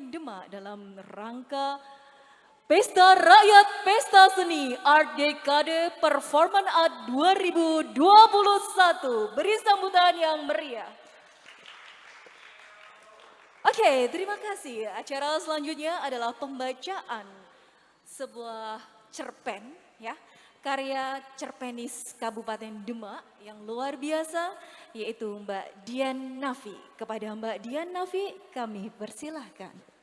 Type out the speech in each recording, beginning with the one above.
Kabupaten Demak dalam rangka Pesta Rakyat Pesta Seni Art Dekade Performan Art 2021. Beri sambutan yang meriah. Oke, terima kasih. Acara selanjutnya adalah pembacaan sebuah cerpen ya, karya cerpenis Kabupaten Demak yang luar biasa, yaitu Mbak Dian Nafi. Kepada Mbak Dian Nafi kami persilahkan.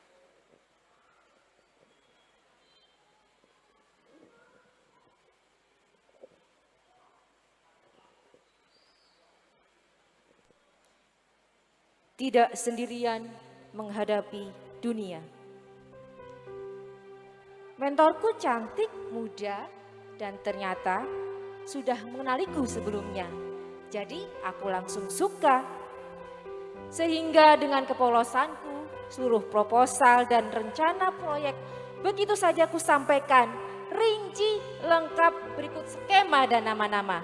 Tidak sendirian menghadapi dunia. Mentorku cantik, muda, dan ternyata sudah mengenaliku sebelumnya. Jadi aku langsung suka. Sehingga dengan kepolosanku, seluruh proposal dan rencana proyek begitu saja aku sampaikan, rinci, lengkap, berikut skema dan nama-nama.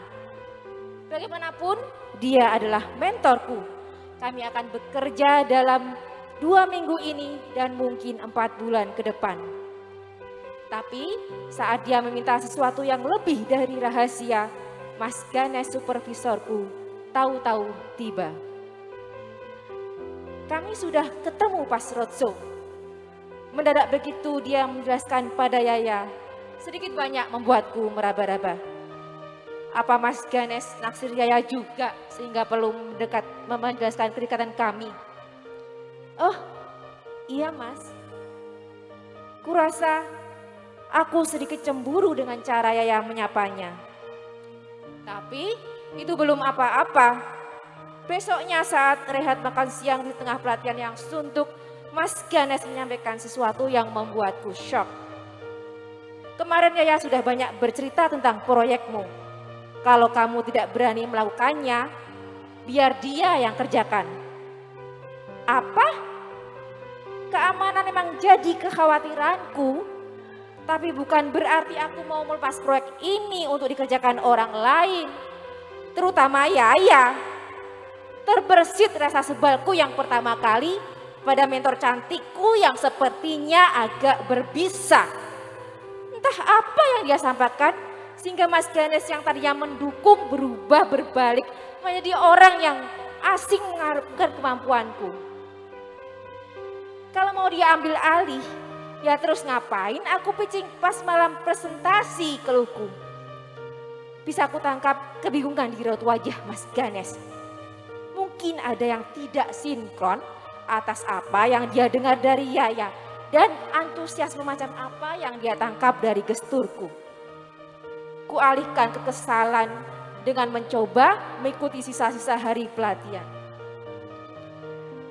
Bagaimanapun, dia adalah mentorku. Kami akan bekerja dalam 2 minggu ini dan mungkin 4 bulan ke depan. Tapi saat dia meminta sesuatu yang lebih dari rahasia, Mas Ganes supervisorku tahu-tahu tiba. Kami sudah ketemu pas roadshow. Mendadak begitu dia menjelaskan pada Yaya, sedikit banyak membuatku meraba-raba. Apa Mas Ganes naksir Yaya juga sehingga perlu menjelaskan kedekatan kami? Oh iya Mas, kurasa aku sedikit cemburu dengan cara Yaya menyapanya. Tapi itu belum apa-apa. Besoknya saat rehat makan siang di tengah pelatihan yang suntuk, Mas Ganes menyampaikan sesuatu yang membuatku shock. Kemarin Yaya sudah banyak bercerita tentang proyekmu. Kalau kamu tidak berani melakukannya, biar dia yang kerjakan. Apa? Keamanan memang jadi kekhawatiranku, tapi bukan berarti aku mau melepas proyek ini untuk dikerjakan orang lain. Terutama Yaya. Terbersit rasa sebalku yang pertama kali pada mentor cantikku yang sepertinya agak berbisa. Entah apa yang dia sampaikan, sehingga Mas Ganes yang tadinya mendukung berubah berbalik menjadi orang yang asing mengharapkan kemampuanku. Kalau mau dia ambil alih, ya terus ngapain aku pitching pas malam presentasi, keluhku. Bisa aku tangkap kebingungan di raut wajah Mas Ganes. Mungkin ada yang tidak sinkron atas apa yang dia dengar dari Yaya dan antusiasme macam apa yang dia tangkap dari gesturku. Kualihkan kekesalan dengan mencoba mengikuti sisa-sisa hari pelatihan.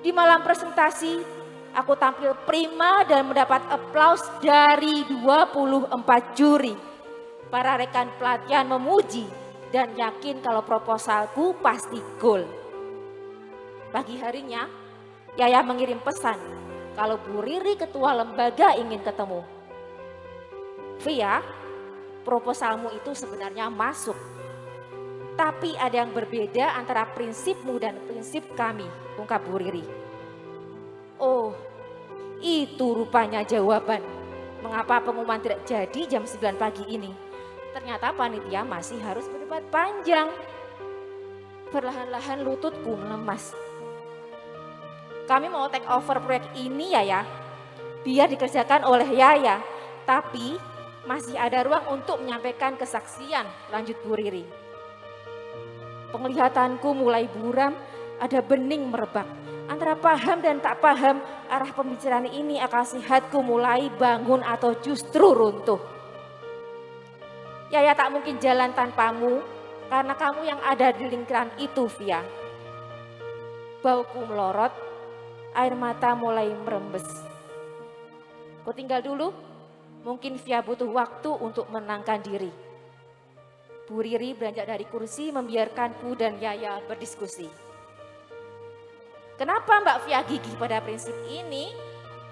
Di malam presentasi, aku tampil prima dan mendapat aplaus dari 24 juri. Para rekan pelatihan memuji dan yakin kalau proposalku pasti gol. Pagi harinya, Yaya mengirim pesan kalau Bu Riri ketua lembaga ingin ketemu. Via, proposalmu itu sebenarnya masuk. Tapi ada yang berbeda antara prinsipmu dan prinsip kami, ungkap Bu Riri. Oh, itu rupanya jawaban. Mengapa pengumuman tidak jadi jam 9 pagi ini? Ternyata panitia masih harus berdebat panjang. Perlahan-lahan lututku melemas. Kami mau take over proyek ini ya, biar dikerjakan oleh Yaya. Tapi masih ada ruang untuk menyampaikan kesaksian, lanjut Bu Riri. Penglihatanku mulai buram, ada bening merebak. Antara paham dan tak paham arah pembicaraan ini, akal sehatku mulai bangun atau justru runtuh. Yaya tak mungkin jalan tanpamu, karena kamu yang ada di lingkaran itu, Via. Bauku melorot, air mata mulai merembes. Ku tinggal dulu, mungkin Via butuh waktu untuk menenangkan diri. Bu Riri beranjak dari kursi membiarkanku dan Yaya berdiskusi. Kenapa Mbak Via gigih pada prinsip ini?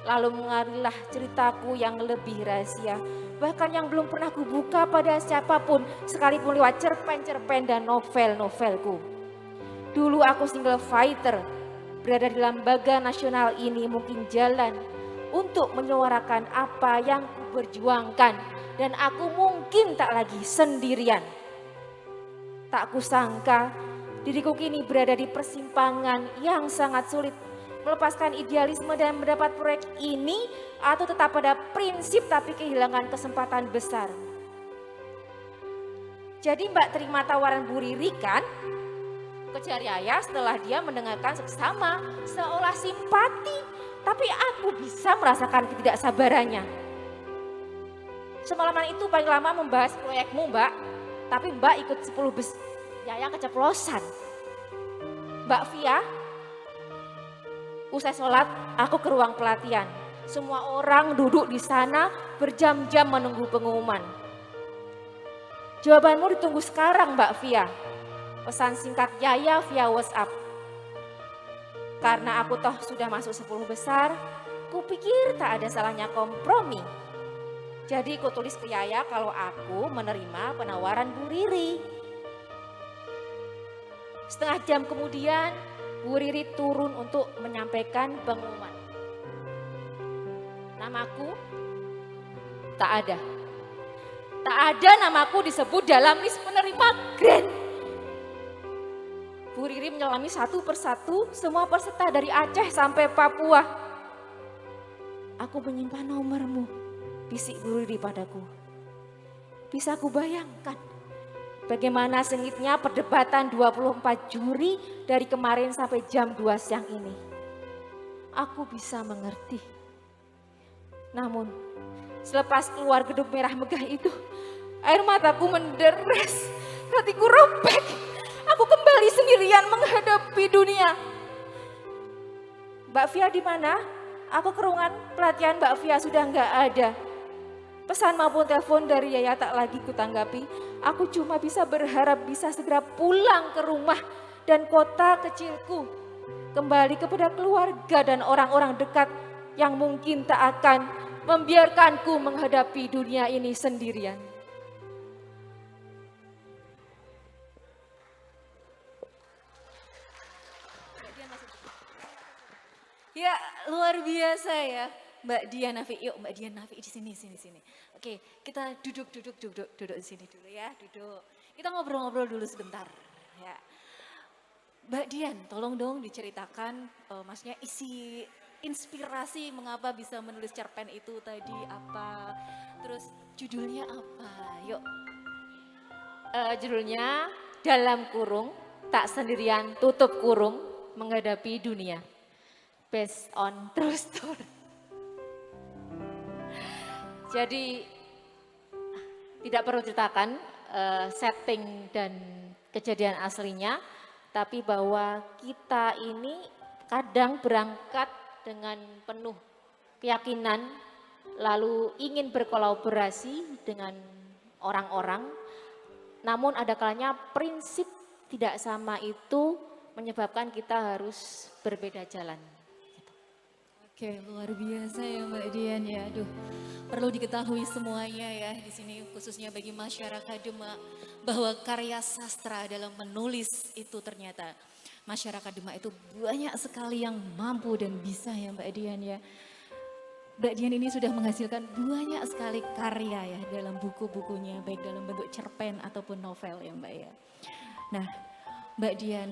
Lalu mengarilah ceritaku yang lebih rahasia. Bahkan yang belum pernah kubuka pada siapapun, sekalipun lewat cerpen-cerpen dan novel-novelku. Dulu aku single fighter, berada di lembaga nasional ini mungkin jalan, untuk menyuarakan apa yang kuperjuangkan dan aku mungkin tak lagi sendirian. Tak kusangka diriku kini berada di persimpangan yang sangat sulit, melepaskan idealisme dan mendapat proyek ini atau tetap pada prinsip tapi kehilangan kesempatan besar. Jadi Mbak terima tawaran Bu Riri kan? Kejar Yaya setelah dia mendengarkan seksama, seolah simpati, tapi aku bisa merasakan ketidaksabarannya. Semalaman itu paling lama membahas proyekmu Mbak, tapi Mbak ikut 10 bus, Yaya keceplosan. Mbak Via, usai sholat aku ke ruang pelatihan. Semua orang duduk di sana berjam-jam menunggu pengumuman. Jawabanmu ditunggu sekarang Mbak Via. Pesan singkat Yaya via WhatsApp. Karena aku toh sudah masuk 10 besar, kupikir tak ada salahnya kompromi. Jadi ku tulis ke Yaya kalau aku menerima penawaran Bu Riri. Setengah jam kemudian, Bu Riri turun untuk menyampaikan pengumuman. Namaku tak ada. Tak ada namaku disebut dalam list penerima grant. Bu Riri menyelami satu persatu semua peserta dari Aceh sampai Papua. Aku menyimpan nomormu, bisik Bu Riri padaku. Bisa ku bayangkan bagaimana sengitnya perdebatan 24 juri dari kemarin sampai jam 2 siang ini. Aku bisa mengerti. Namun selepas keluar gedung merah megah itu, air mataku menderas, hatiku robek. Aku kembali sendirian menghadapi dunia. Mbak Via di mana? Aku ke ruangan pelatihan Mbak Via sudah enggak ada. Pesan maupun telepon dari Yaya tak lagi kutanggapi. Aku cuma bisa berharap bisa segera pulang ke rumah dan kota kecilku. Kembali kepada keluarga dan orang-orang dekat yang mungkin tak akan membiarkanku menghadapi dunia ini sendirian. Ya, luar biasa ya, Mbak Dian Nafi. Yuk Mbak Dian Nafi di sini. Oke, kita duduk di sini dulu ya, duduk. Kita ngobrol-ngobrol dulu sebentar ya. Mbak Dian, tolong dong diceritakan maksudnya isi inspirasi mengapa bisa menulis cerpen itu tadi apa, terus judulnya apa, yuk. Judulnya Dalam Kurung, Tak Sendirian Tutup Kurung Menghadapi Dunia. Based on true story. Jadi tidak perlu ceritakan setting dan kejadian aslinya, tapi bahwa kita ini kadang berangkat dengan penuh keyakinan, lalu ingin berkolaborasi dengan orang-orang, namun ada kalanya prinsip tidak sama itu menyebabkan kita harus berbeda jalan. Oke, luar biasa ya Mbak Dian ya. Aduh, perlu diketahui semuanya ya di sini khususnya bagi masyarakat Demak bahwa karya sastra dalam menulis itu ternyata masyarakat Demak itu banyak sekali yang mampu dan bisa ya Mbak Dian ya. Mbak Dian ini sudah menghasilkan banyak sekali karya ya dalam buku-bukunya, baik dalam bentuk cerpen ataupun novel ya Mbak ya. Nah, Mbak Dian,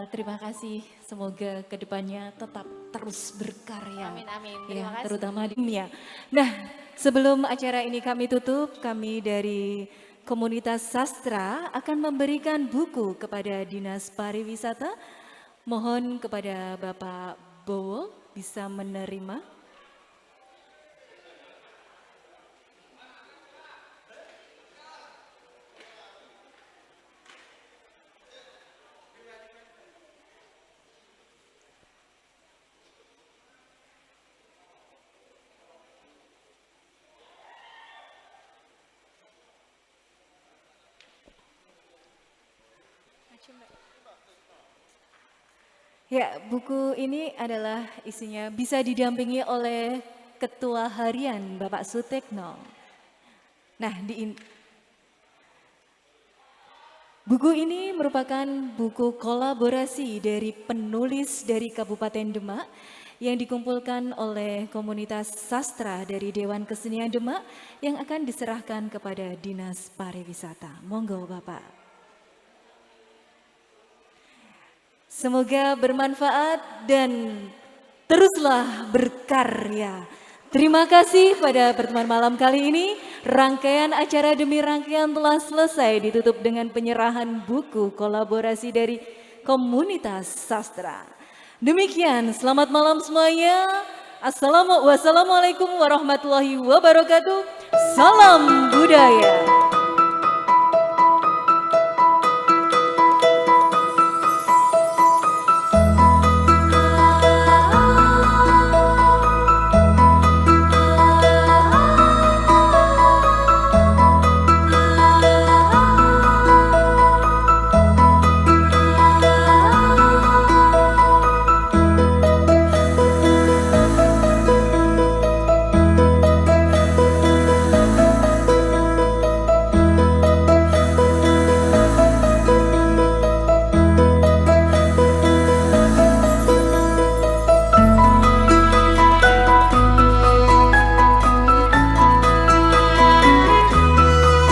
terima kasih, semoga kedepannya tetap terus berkarya. Amin, amin. Ya, Terima kasih. terutama di dunia. Nah, sebelum acara ini kami tutup, kami dari komunitas sastra akan memberikan buku kepada Dinas Pariwisata. Mohon kepada Bapak Bowo bisa menerima. Ya, buku ini adalah isinya bisa didampingi oleh Ketua Harian Bapak Sutekno. Nah, buku ini merupakan buku kolaborasi dari penulis dari Kabupaten Demak yang dikumpulkan oleh komunitas sastra dari Dewan Kesenian Demak yang akan diserahkan kepada Dinas Pariwisata. Monggo Bapak. Semoga bermanfaat dan teruslah berkarya. Terima kasih pada pertemuan malam kali ini. Rangkaian acara demi rangkaian telah selesai ditutup dengan penyerahan buku kolaborasi dari komunitas sastra. Demikian, selamat malam semuanya. Assalamualaikum warahmatullahi wabarakatuh. Salam budaya.